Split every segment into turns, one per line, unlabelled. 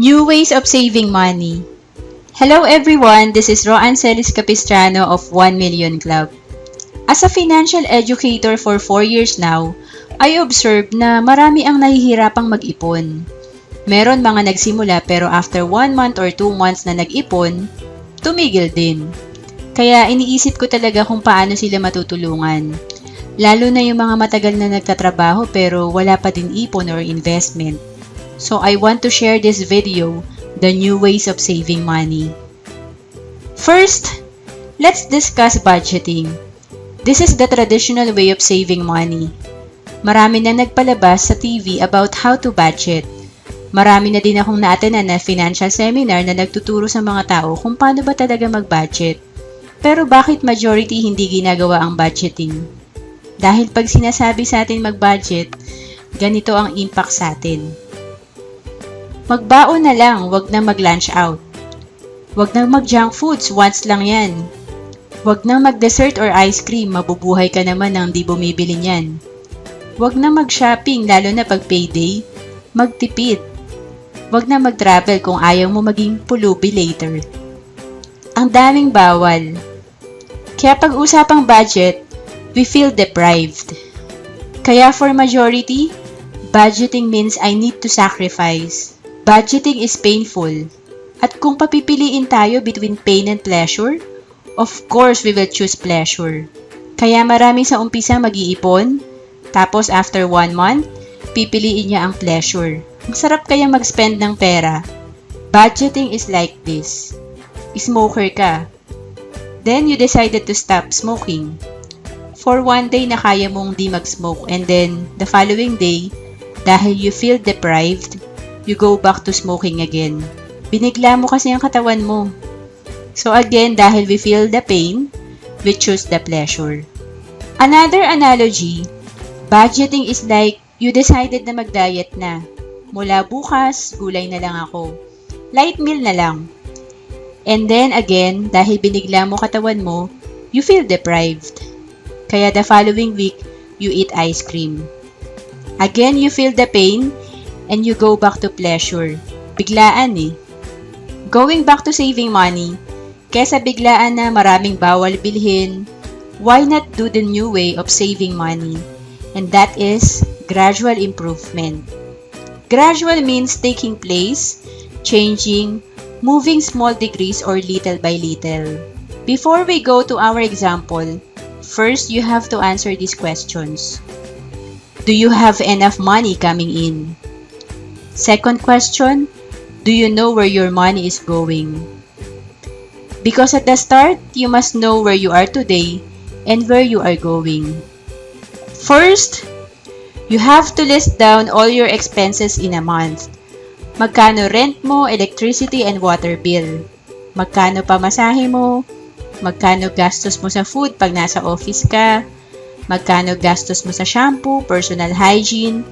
New ways of saving money. Hello everyone, this is Roan Celis Capistrano of 1 Million Club. As a financial educator for 4 years now, I observed na marami ang nahihirapang mag-ipon. Meron mga nagsimula pero after 1 month or 2 months na nag-ipon, tumigil din. Kaya iniisip ko talaga kung paano sila matutulungan. Lalo na yung mga matagal na nagtatrabaho pero wala pa din ipon or investment. So I want to share this video, the new ways of saving money. First, let's discuss budgeting. This is the traditional way of saving money. Marami na nagpalabas sa TV about how to budget. Marami na din akong na-attenan na financial seminar na nagtuturo sa mga tao kung paano ba talaga mag-budget. Pero bakit majority hindi ginagawa ang budgeting? Dahil pag sinasabi sa atin mag-budget, ganito ang impact sa atin. Magbaon na lang, wag na mag-lunch out. Wag na mag-junk foods, once lang yan. Wag na mag-dessert or ice cream, mabubuhay ka naman nang di bumibili niyan. Wag na mag-shopping, lalo na pag payday. Magtipid. Wag na mag-travel kung ayaw mo maging pulubi later. Ang daming bawal. Kaya pag usapang budget, we feel deprived. Kaya for majority, budgeting means I need to sacrifice. Budgeting is painful. At kung papipiliin tayo between pain and pleasure, of course we will choose pleasure. Kaya marami sa umpisa mag-iipon, tapos after 1 month, pipiliin niya ang pleasure. Ang sarap kaya mag-spend ng pera. Budgeting is like this. Smoker ka. Then you decided to stop smoking. For 1 day na kaya mong di mag-smoke and then the following day, dahil you feel deprived, you go back to smoking again. Binigla mo kasi ang katawan mo. So again, dahil we feel the pain, we choose the pleasure. Another analogy, budgeting is like you decided na mag-diet na. Mula bukas, gulay na lang ako. Light meal na lang. And then again, dahil binigla mo katawan mo, you feel deprived. Kaya the following week, you eat ice cream. Again, you feel the pain, and you go back to pleasure. Biglaan eh. Going back to saving money, kesa biglaan na maraming bawal bilhin, why not do the new way of saving money? And that is gradual improvement. Gradual means taking place, changing, moving small degrees or little by little. Before we go to our example, first you have to answer these questions. Do you have enough money coming in? Second question, do you know where your money is going? Because at the start, you must know where you are today and where you are going. First, you have to list down all your expenses in a month. Magkano rent mo, electricity and water bill? Magkano pamasahe mo? Magkano gastos mo sa food pag nasa office ka? Magkano gastos mo sa shampoo, personal hygiene?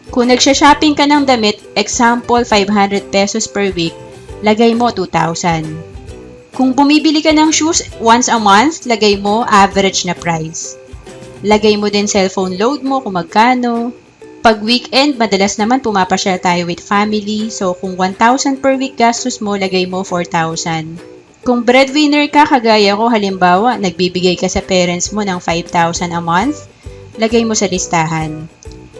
Kung nagsha-shopping ka ng damit, example 500 pesos per week, lagay mo 2,000. Kung bumibili ka ng shoes once a month, lagay mo average na price. Lagay mo din cellphone load mo kung magkano. Pag weekend, madalas naman pumapasyal tayo with family, so kung 1,000 per week gastos mo, lagay mo 4,000. Kung breadwinner ka, kagaya ko, halimbawa, nagbibigay ka sa parents mo ng 5,000 a month, lagay mo sa listahan.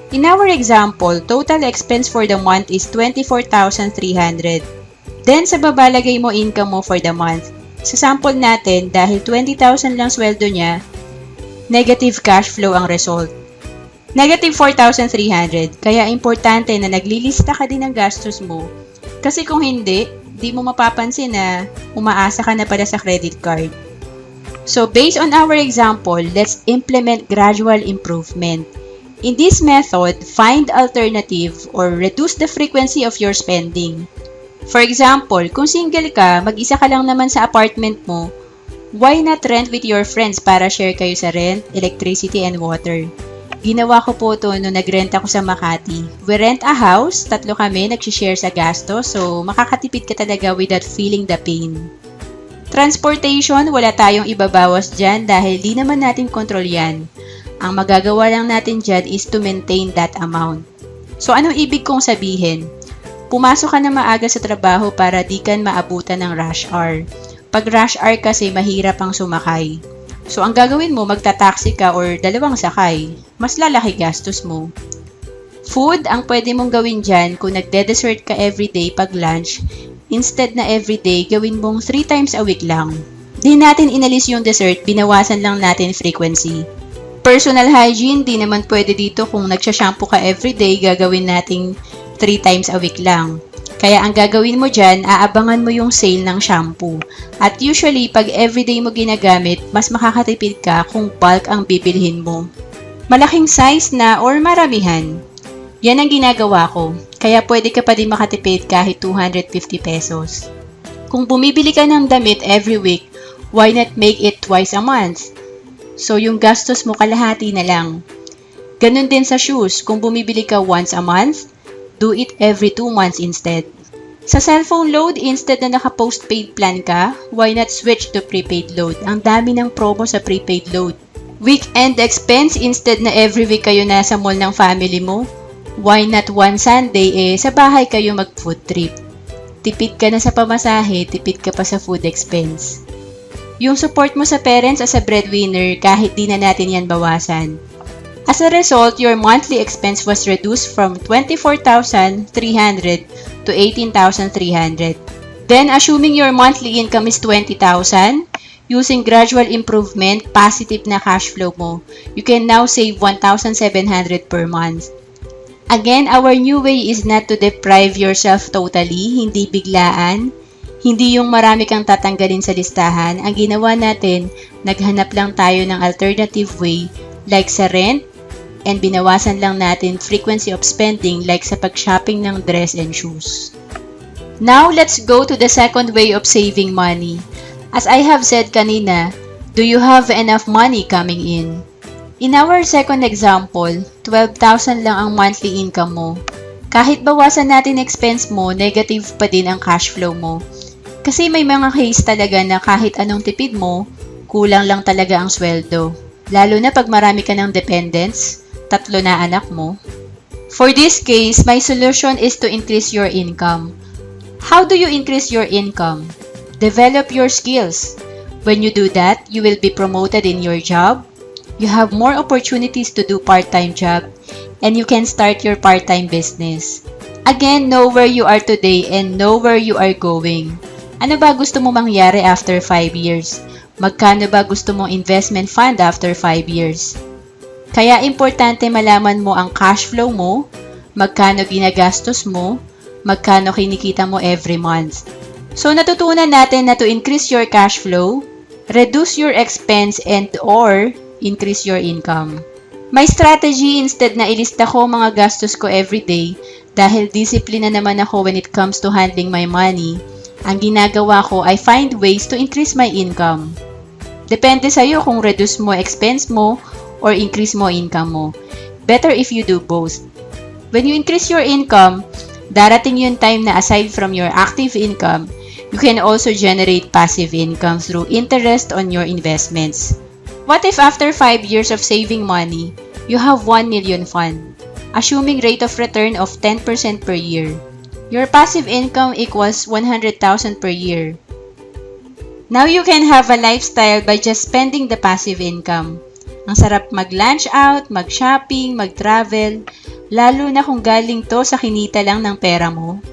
In our example, total expense for the month is 24,300. Then, sa baba, lagay mo income mo for the month. Sa sample natin, dahil 20,000 lang sweldo niya, negative cash flow ang result. Negative 4,300. Kaya importante na naglilista ka din ng gastos mo. Kasi kung hindi, di mo mapapansin na umaasa ka na pala sa credit card. So, based on our example, let's implement gradual improvement. In this method, find alternative or reduce the frequency of your spending. For example, kung single ka, mag-isa ka lang naman sa apartment mo, why not rent with your friends para share kayo sa rent, electricity, and water? Ginawa ko po ito nung nag-rent ako sa Makati. We rent a house, 3 kami, nag-share sa gastos, so makakatipid ka talaga without feeling the pain. Transportation, wala tayong ibabawas dyan dahil di naman natin kontrol yan. Ang magagawa lang natin dyan is to maintain that amount. So, anong ibig kong sabihin? Pumasok ka na maaga sa trabaho para di ka maabutan ng rush hour. Pag rush hour kasi mahirap ang sumakay. So ang gagawin mo, magta-taxi ka or dalawang sakay. Mas lalaki gastos mo. Food, ang pwede mong gawin dyan kung nagde-dessert ka everyday pag lunch, instead na everyday, gawin mong 3 times a week lang. Di natin inalis yung dessert, binawasan lang natin frequency. Personal hygiene, di naman pwede dito kung nagsha-shampoo ka everyday, gagawin nating 3 times a week lang. Kaya ang gagawin mo dyan, aabangan mo yung sale ng shampoo. At usually, pag everyday mo ginagamit, mas makakatipid ka kung bulk ang bibilhin mo. Malaking size na or maramihan. Yan ang ginagawa ko. Kaya pwede ka pa din makatipid kahit 250 pesos. Kung bumibili ka ng damit every week, why not make it twice a month? So, yung gastos mo kalahati na lang. Ganun din sa shoes. Kung bumibili ka once a month, do it every 2 months instead. Sa cellphone load, instead na naka-postpaid plan ka, why not switch to prepaid load? Ang dami ng promo sa prepaid load. Weekend expense, instead na every week kayo nasa mall ng family mo, why not one Sunday sa bahay kayo mag-food trip? Tipid ka na sa pamasahe, tipid ka pa sa food expense. Yung support mo sa parents as a breadwinner, kahit di na natin yan bawasan. As a result, your monthly expense was reduced from 24,300 to 18,300. Then, assuming your monthly income is 20,000, using gradual improvement, positive na cash flow mo, you can now save 1,700 per month. Again, our new way is not to deprive yourself totally, hindi biglaan, hindi yung marami kang tatanggalin sa listahan. Ang ginawa natin, naghanap lang tayo ng alternative way like sa rent, and binawasan lang natin frequency of spending like sa pag-shopping ng dress and shoes. Now, let's go to the second way of saving money. As I have said kanina, do you have enough money coming in? In our second example, 12,000 lang ang monthly income mo. Kahit bawasan natin expense mo, negative pa din ang cash flow mo. Kasi may mga case talaga na kahit anong tipid mo, kulang lang talaga ang sweldo. Lalo na pag marami ka ng dependents, 3 na anak mo. For this case, my solution is to increase your income. How do you increase your income? Develop your skills. When you do that, you will be promoted in your job. You have more opportunities to do part-time job, and you can start your part-time business. Again, know where you are today and know where you are going. Ano ba gusto mo mangyari after 5 years? Magkano ba gusto mong investment fund after 5 years? Kaya importante malaman mo ang cash flow mo, magkano ginagastos mo, magkano kinikita mo every month. So natutunan natin na to increase your cash flow, reduce your expense and or increase your income. My strategy, instead na ilista ko mga gastos ko everyday, dahil discipline na naman ako when it comes to handling my money, ang ginagawa ko ay find ways to increase my income. Depende sa'yo kung reduce mo expense mo or increase mo income mo. Better if you do both. When you increase your income, darating yung time na aside from your active income, you can also generate passive income through interest on your investments. What if after 5 years of saving money, you have 1 million fund, assuming rate of return of 10% per year? Your passive income equals 100,000 per year. Now you can have a lifestyle by just spending the passive income. Ang sarap mag-lunch out, mag-shopping, mag-travel, lalo na kung galing to sa kinita lang ng pera mo.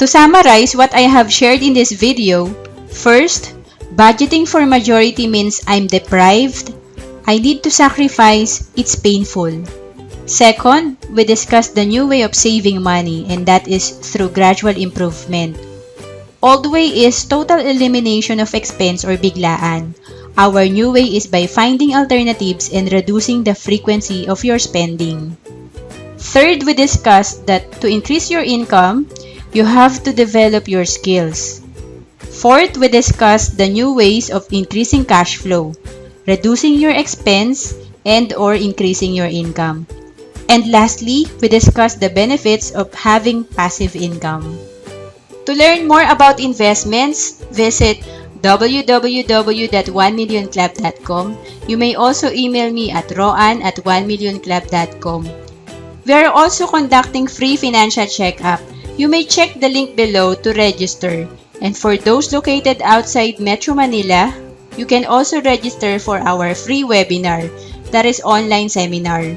To summarize what I have shared in this video, first, budgeting for majority means I'm deprived, I need to sacrifice, it's painful. Second, we discussed the new way of saving money, and that is through gradual improvement. Old way is total elimination of expense or biglaan. Our new way is by finding alternatives and reducing the frequency of your spending. Third, we discussed that to increase your income, you have to develop your skills. Fourth, we discussed the new ways of increasing cash flow, reducing your expense, and or increasing your income. And lastly, we discussed the benefits of having passive income. To learn more about investments, visit www.1millionclub.com. You may also email me at roan@1millionclub.com. We are also conducting free financial checkup. You may check the link below to register. And for those located outside Metro Manila, you can also register for our free webinar, that is online seminar.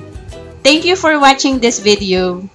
Thank you for watching this video.